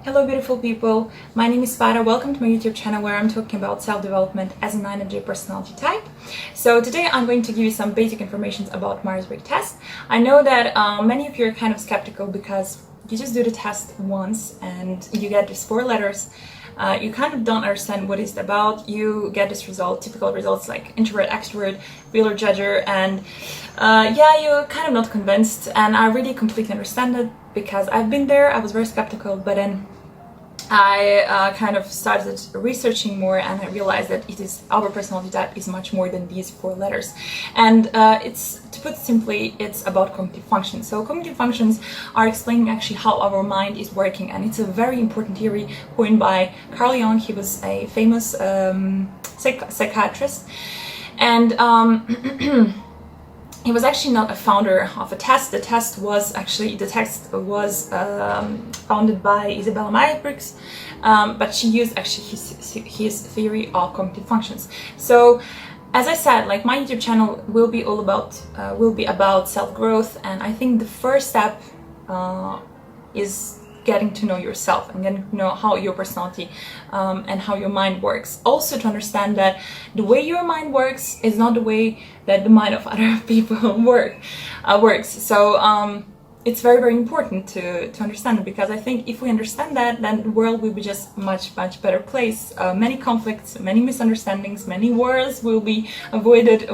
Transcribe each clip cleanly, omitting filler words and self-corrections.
Hello beautiful people, my name is Farah. Welcome to my YouTube channel where I'm talking about self-development as an INFJ personality type. So today I'm going to give you some basic information about Myers-Briggs test. I know that many of you are kind of skeptical because you just do the test once and you get these 4 letters. You kind of don't understand what it's about. You get this result, typical results like introvert, extrovert, feeler, judger, and yeah, you're kind of not convinced, and I really completely understand it because I've been there. I was very skeptical, but then I kind of started researching more and I realized that our personality type is much more than these 4 letters. And to put it simply, it's about cognitive functions. So cognitive functions are explaining actually how our mind is working, and it's a very important theory coined by Carl Jung. He was a famous psychiatrist, and he was actually not a founder of a test. The text was founded by Isabella Myers-Briggs, but she used actually his theory of cognitive functions. So, as I said, like, my YouTube channel will be about self-growth, and I think the first step is getting to know yourself and getting to know how your personality and how your mind works. Also to understand that the way your mind works is not the way that the mind of other people works. So it's very, very important to understand it, because I think if we understand that, then the world will be just much better place. Many conflicts, many misunderstandings, many wars will be avoided,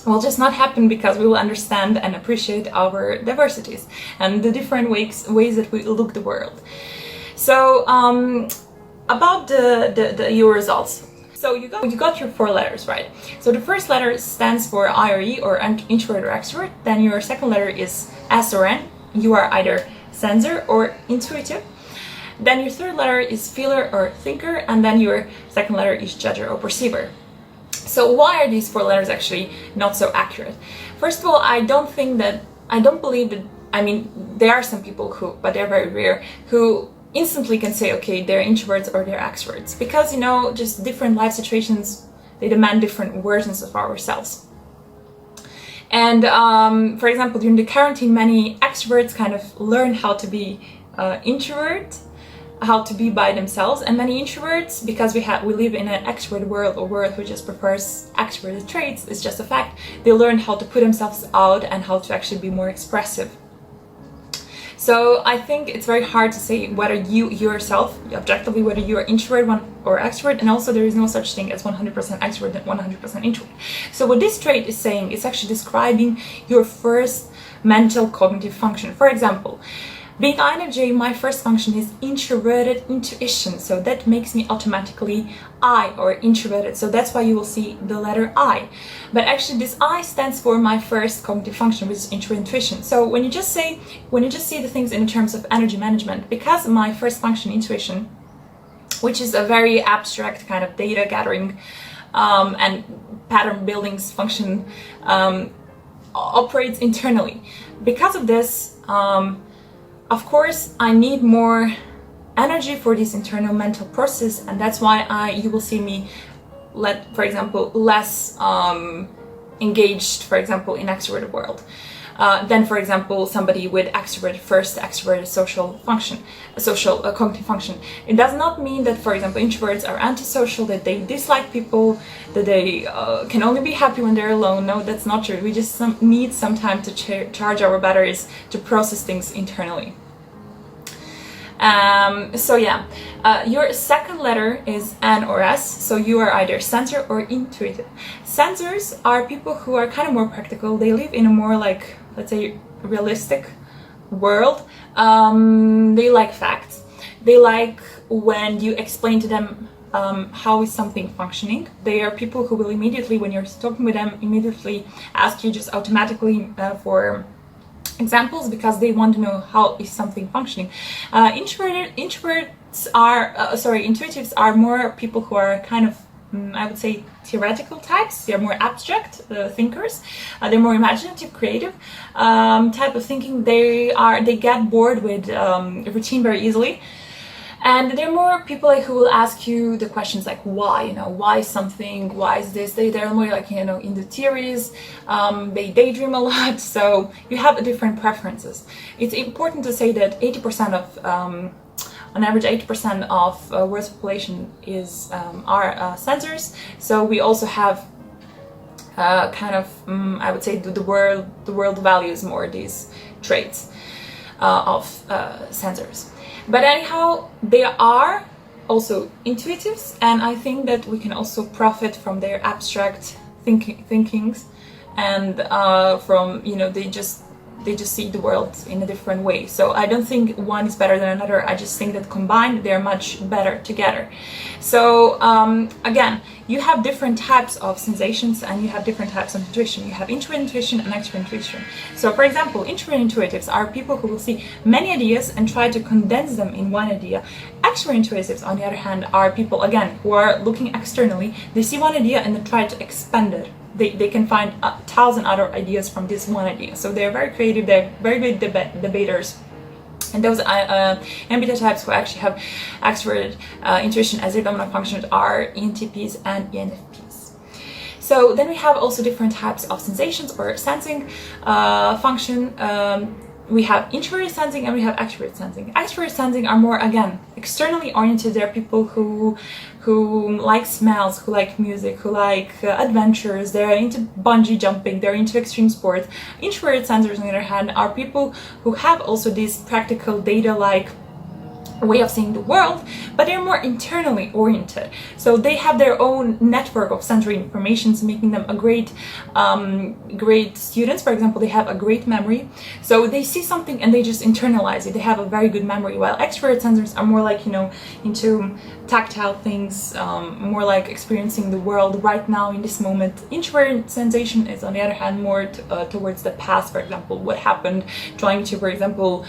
will just not happen, because we will understand and appreciate our diversities and the different ways that we look the world. So about your results. So you got your 4 letters, right? So the first letter stands for I or E, or introvert or extrovert. Then your second letter is S or N. You are either sensor or intuitive. Then your third letter is feeler or thinker, and then your second letter is judger or perceiver. So why are these 4 letters actually not so accurate? First of all, I don't believe that, I mean, there are some people but they're very rare, who instantly can say, okay, they're introverts or they're extroverts, because, you know, just different life situations, they demand different versions of ourselves. And for example, during the quarantine, many extroverts kind of learn how to be introvert, how to be by themselves, and many introverts, because we live in an extrovert world, or world who just prefers extroverted traits, it's just a fact, they learn how to put themselves out and how to actually be more expressive. So I think it's very hard to say whether you yourself, objectively, whether you are introvert or extrovert, and also there is no such thing as 100% extrovert and 100% introvert. So what this trait is saying is actually describing your first mental cognitive function. For example, being INFJ, my first function is introverted intuition, so that makes me automatically I, or introverted, so that's why you will see the letter I. But actually this I stands for my first cognitive function, which is introverted intuition. So when you just see the things in terms of energy management, because my first function, intuition, which is a very abstract kind of data gathering and pattern building function, operates internally. Because of this, of course, I need more energy for this internal mental process, and that's why you will see me, for example, less engaged, for example, in extroverted world, than, for example, somebody with extroverted social cognitive function. It does not mean that, for example, introverts are antisocial, that they dislike people, that they can only be happy when they're alone. No, that's not true. We just need some time to charge our batteries, to process things internally. So yeah, your second letter is N or S, so you are either sensor or intuitive. Sensors are people who are kind of more practical. They live in a more, like, let's say, realistic world. They like facts. They like when you explain to them how is something functioning. They are people who will immediately, when you're talking with them, immediately ask you just automatically for examples, because they want to know how is something functioning. Intuitives are more people who are kind of, I would say, theoretical types. They're more abstract thinkers. They're more imaginative, creative type of thinking. They get bored with routine very easily. And there are more people like who will ask you the questions like why, you know, why something, why is this? They're more like, you know, in the theories, they daydream a lot, so you have different preferences. It's important to say that 80% of, on average 80% of world's population is are sensors, so we also have kind of, I would say the world values more these traits of sensors. But anyhow, they are also intuitives, and I think that we can also profit from their abstract thinkings, and from, you know, they just see the world in a different way. So I don't think one is better than another. I just think that combined they're much better together. So again, you have different types of sensations and you have different types of intuition. You have introvert intuition and extrovert intuition. So for example, introvert intuitives are people who will see many ideas and try to condense them in one idea. Extrovert intuitives, on the other hand, are people, again, who are looking externally. They see one idea and then try to expand it. They can find 1,000 other ideas from this one idea. So they're very creative, they're very good debaters. And those Mbti types who actually have extroverted intuition as their dominant function are ENTPs and ENFPs. So then we have also different types of sensations or sensing function. We have introverted sensing and we have extroverted sensing. Extroverted sensing are more, again, externally oriented. They're people who like smells, who like music, who like adventures. They're into bungee jumping, they're into extreme sports. Introverted sensors, on the other hand, are people who have also this practical data-like way of seeing the world, but they're more internally oriented. So they have their own network of sensory informations, making them a great students. For example, they have a great memory. So they see something and they just internalize it. They have a very good memory, while extrovert sensors are more like, you know, into tactile things, more like experiencing the world right now in this moment. Introvert sensation is, on the other hand, more towards the past, for example, what happened, trying to, for example,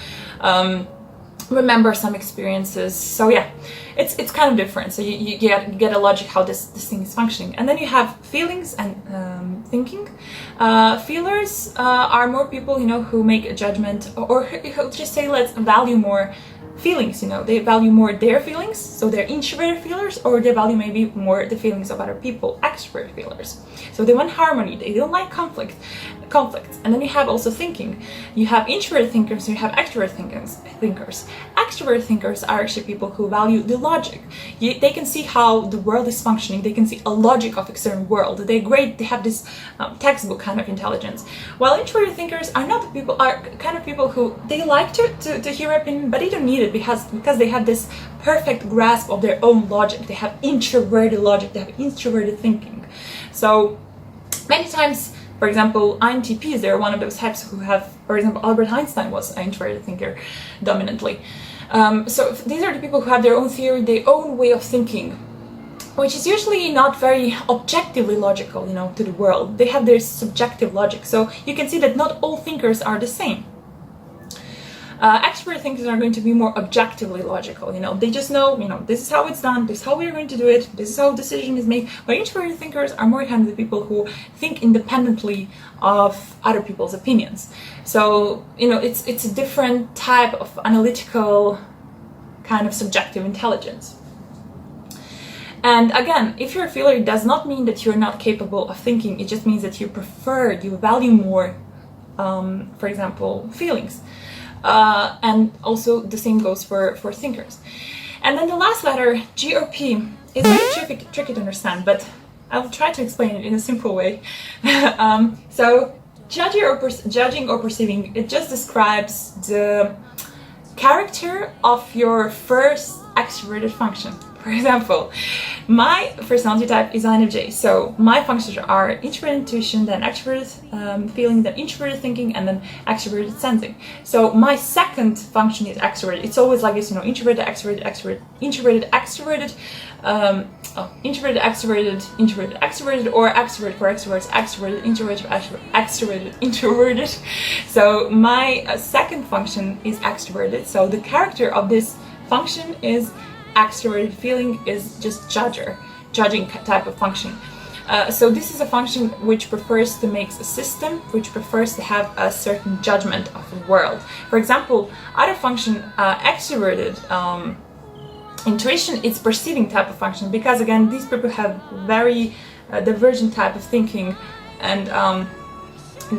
remember some experiences. So yeah, it's kind of different. So you get a logic how this thing is functioning. And then you have feelings and thinking. Feelers are more people, you know, who make a judgment, or who just say, let's value more feelings, you know, they value more their feelings, so they're introverted feelers, or they value maybe more the feelings of other people, extrovert feelers. So they want harmony, they don't like conflicts. And then you have also thinking. You have introverted thinkers and you have extrovert thinkers. Extrovert thinkers are actually people who value the logic. They can see how the world is functioning, they can see a logic of external world. They're great, they have this textbook kind of intelligence. While introverted thinkers are not the people, are kind of people who, they like to hear opinion, but they don't need it because they have this perfect grasp of their own logic. They have introverted logic, they have introverted thinking. So many times, for example, INTPs, they're one of those types who have, for example, Albert Einstein was an introverted thinker dominantly. So these are the people who have their own theory, their own way of thinking, which is usually not very objectively logical, you know, to the world. They have their subjective logic. So you can see that not all thinkers are the same. Extrovert thinkers are going to be more objectively logical, you know, they just know, you know, this is how it's done, this is how we're going to do it, this is how a decision is made. But introverted thinkers are more kind of the people who think independently of other people's opinions. So, you know, it's a different type of analytical kind of subjective intelligence. And again, if you're a feeler, it does not mean that you're not capable of thinking, it just means that you value more, for example, feelings. And also the same goes for thinkers. And then the last letter, G or P, is very tricky to understand, but I will try to explain it in a simple way. So judging or perceiving, it just describes the character of your first extroverted function. For example, my personality type is INFJ, so my functions are introverted intuition, then extroverted feeling, then introverted thinking, and then extroverted sensing. So my second function is extroverted. It's always like this, you know, introverted, extroverted, introverted, extroverted, introverted, extroverted, introverted, extroverted, or extrovert for extroverts, extroverted, introverted, extroverted, introverted. So my second function is extroverted. So the character of this function is extroverted. Feeling is just judging type of function. So this is a function which prefers to make a system, which prefers to have a certain judgment of the world. For example, other function, extroverted Intuition is perceiving type of function, because again these people have very divergent type of thinking, and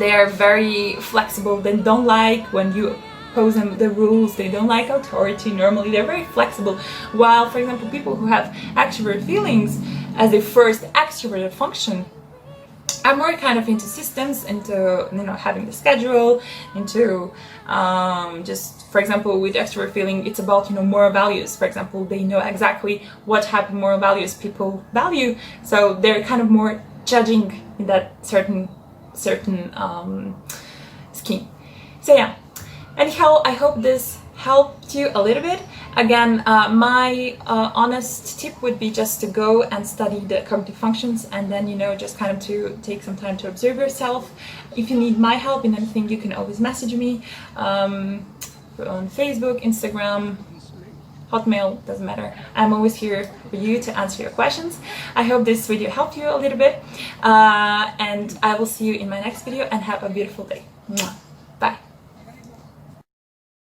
they are very flexible. They don't like when you pose them the rules, they don't like authority. Normally they're very flexible, while for example people who have extrovert feelings as a first extroverted function are more kind of into systems, into, you know, having the schedule, into just, for example, with extrovert feeling, it's about, you know, moral values. For example, they know exactly what type of moral values people value, so they're kind of more judging in that certain scheme. So yeah, anyhow, I hope this helped you a little bit. Again, my honest tip would be just to go and study the cognitive functions, and then, you know, just kind of to take some time to observe yourself. If you need my help in anything, you can always message me on Facebook, Instagram, Hotmail, doesn't matter. I'm always here for you to answer your questions. I hope this video helped you a little bit, and I will see you in my next video, and have a beautiful day. Mwah.